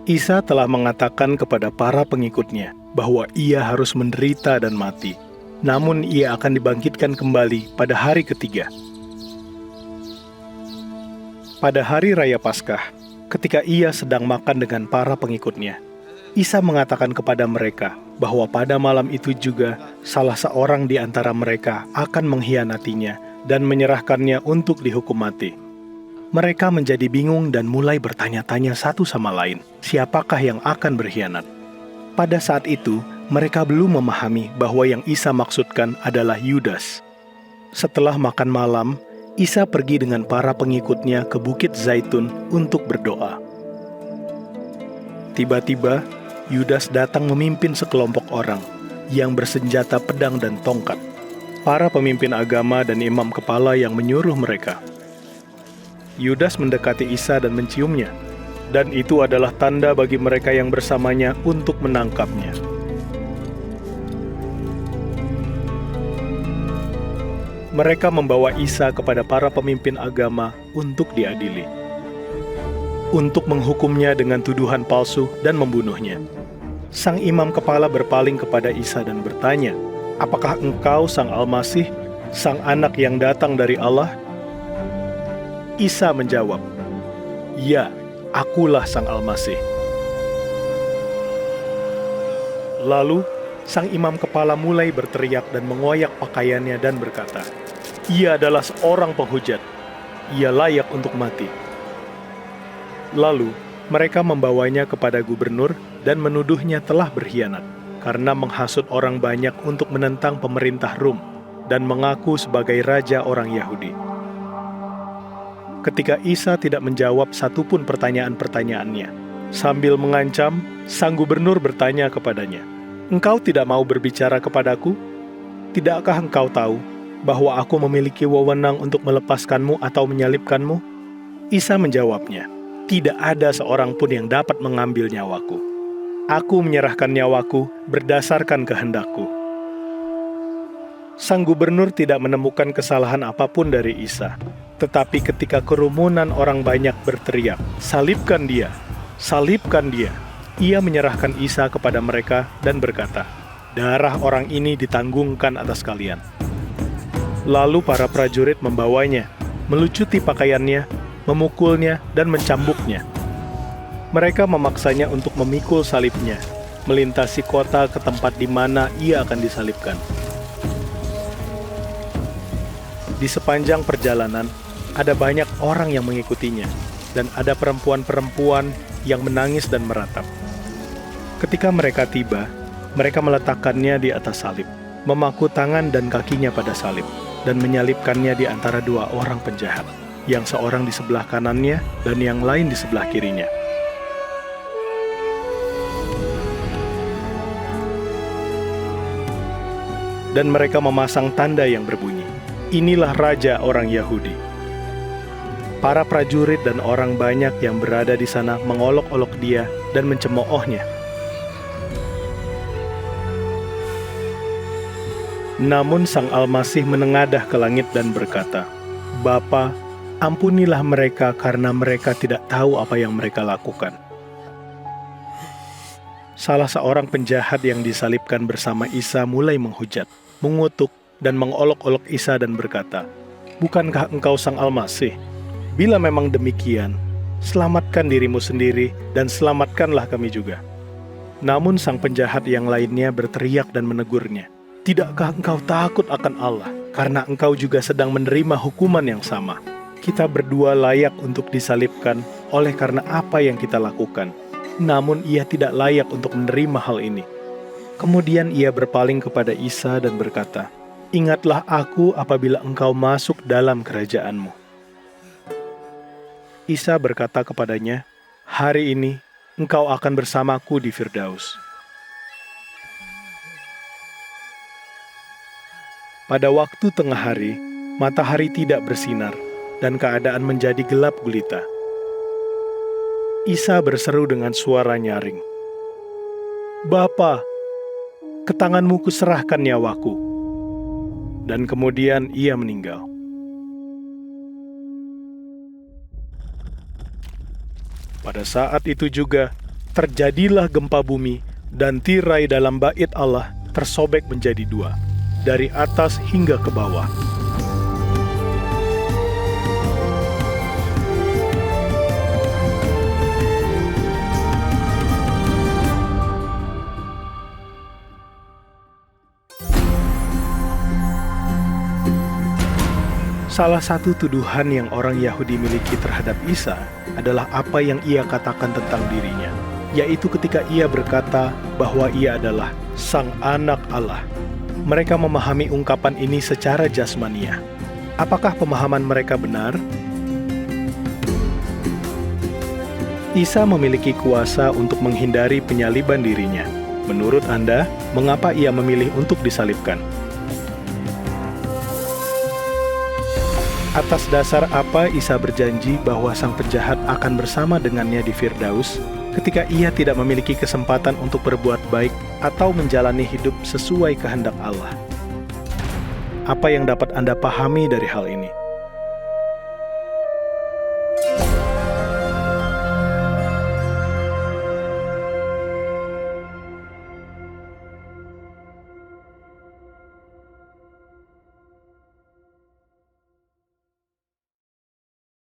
Isa telah mengatakan kepada para pengikutnya bahwa ia harus menderita dan mati, namun ia akan dibangkitkan kembali pada hari ketiga. Pada hari Raya Paskah, ketika ia sedang makan dengan para pengikutnya, Isa mengatakan kepada mereka bahwa pada malam itu juga salah seorang di antara mereka akan mengkhianatinya dan menyerahkannya untuk dihukum mati. Mereka menjadi bingung dan mulai bertanya-tanya satu sama lain, siapakah yang akan berkhianat? Pada saat itu, mereka belum memahami bahwa yang Isa maksudkan adalah Yudas. Setelah makan malam, Isa pergi dengan para pengikutnya ke Bukit Zaitun untuk berdoa. Tiba-tiba, Yudas datang memimpin sekelompok orang yang bersenjata pedang dan tongkat. Para pemimpin agama dan imam kepala yang menyuruh mereka. Yudas mendekati Isa dan menciumnya, dan itu adalah tanda bagi mereka yang bersamanya untuk menangkapnya. Mereka membawa Isa kepada para pemimpin agama untuk diadili, untuk menghukumnya dengan tuduhan palsu dan membunuhnya. Sang imam kepala berpaling kepada Isa dan bertanya, "Apakah engkau Sang Al-Masih, Sang Anak yang datang dari Allah?" Isa menjawab, "Ya, akulah Sang Al-Masih." Lalu, sang imam kepala mulai berteriak dan mengoyak pakaiannya dan berkata, "Ia adalah seorang penghujat. Ia layak untuk mati." Lalu, mereka membawanya kepada gubernur dan menuduhnya telah berkhianat karena menghasut orang banyak untuk menentang pemerintah Rom dan mengaku sebagai raja orang Yahudi. Ketika Isa tidak menjawab satupun pertanyaan-pertanyaannya, sambil mengancam, sang gubernur bertanya kepadanya, "Engkau tidak mau berbicara kepadaku? Tidakkah engkau tahu bahwa aku memiliki wewenang untuk melepaskanmu atau menyalibkanmu?" Isa menjawabnya, "Tidak ada seorang pun yang dapat mengambil nyawaku. Aku menyerahkan nyawaku berdasarkan kehendakku." Sang gubernur tidak menemukan kesalahan apapun dari Isa. Tetapi ketika kerumunan orang banyak berteriak, "Salibkan dia! Salibkan dia!" Ia menyerahkan Isa kepada mereka dan berkata, "Darah orang ini ditanggungkan atas kalian." Lalu para prajurit membawanya, melucuti pakaiannya, memukulnya, dan mencambuknya. Mereka memaksanya untuk memikul salibnya, melintasi kota ke tempat di mana ia akan disalibkan. Di sepanjang perjalanan, ada banyak orang yang mengikutinya, dan ada perempuan-perempuan yang menangis dan meratap. Ketika mereka tiba, mereka meletakkannya di atas salib, memaku tangan dan kakinya pada salib, dan menyalibkannya di antara dua orang penjahat, yang seorang di sebelah kanannya dan yang lain di sebelah kirinya. Dan mereka memasang tanda yang berbunyi, "Inilah Raja orang Yahudi." Para prajurit dan orang banyak yang berada di sana mengolok-olok dia dan mencemoohnya. Namun Sang Al-Masih menengadah ke langit dan berkata, "Bapa, ampunilah mereka karena mereka tidak tahu apa yang mereka lakukan." Salah seorang penjahat yang disalibkan bersama Isa mulai menghujat, mengutuk, dan mengolok-olok Isa dan berkata, "Bukankah engkau Sang Al-Masih? Bila memang demikian, selamatkan dirimu sendiri dan selamatkanlah kami juga." Namun sang penjahat yang lainnya berteriak dan menegurnya, "Tidakkah engkau takut akan Allah, karena engkau juga sedang menerima hukuman yang sama? Kita berdua layak untuk disalibkan oleh karena apa yang kita lakukan, namun ia tidak layak untuk menerima hal ini." Kemudian ia berpaling kepada Isa dan berkata, "Ingatlah aku apabila engkau masuk dalam kerajaanmu." Isa berkata kepadanya, "Hari ini engkau akan bersamaku di Firdaus." Pada waktu tengah hari, matahari tidak bersinar, dan keadaan menjadi gelap gulita. Isa berseru dengan suara nyaring, "Bapa, ke tanganmu kuserahkan nyawaku." Dan kemudian ia meninggal. Pada saat itu juga, Terjadilah gempa bumi, dan tirai dalam bait Allah tersobek menjadi dua, dari atas hingga ke bawah. Salah satu tuduhan yang orang Yahudi miliki terhadap Isa adalah apa yang ia katakan tentang dirinya, yaitu ketika ia berkata bahwa ia adalah Sang Anak Allah. Mereka memahami ungkapan ini secara jasmania. Apakah pemahaman mereka benar? Isa memiliki kuasa untuk menghindari penyaliban dirinya. Menurut Anda, mengapa ia memilih untuk disalibkan? Atas dasar apa Isa berjanji bahwa sang penjahat akan bersama dengannya di Firdaus ketika ia tidak memiliki kesempatan untuk berbuat baik atau menjalani hidup sesuai kehendak Allah? Apa yang dapat Anda pahami dari hal ini?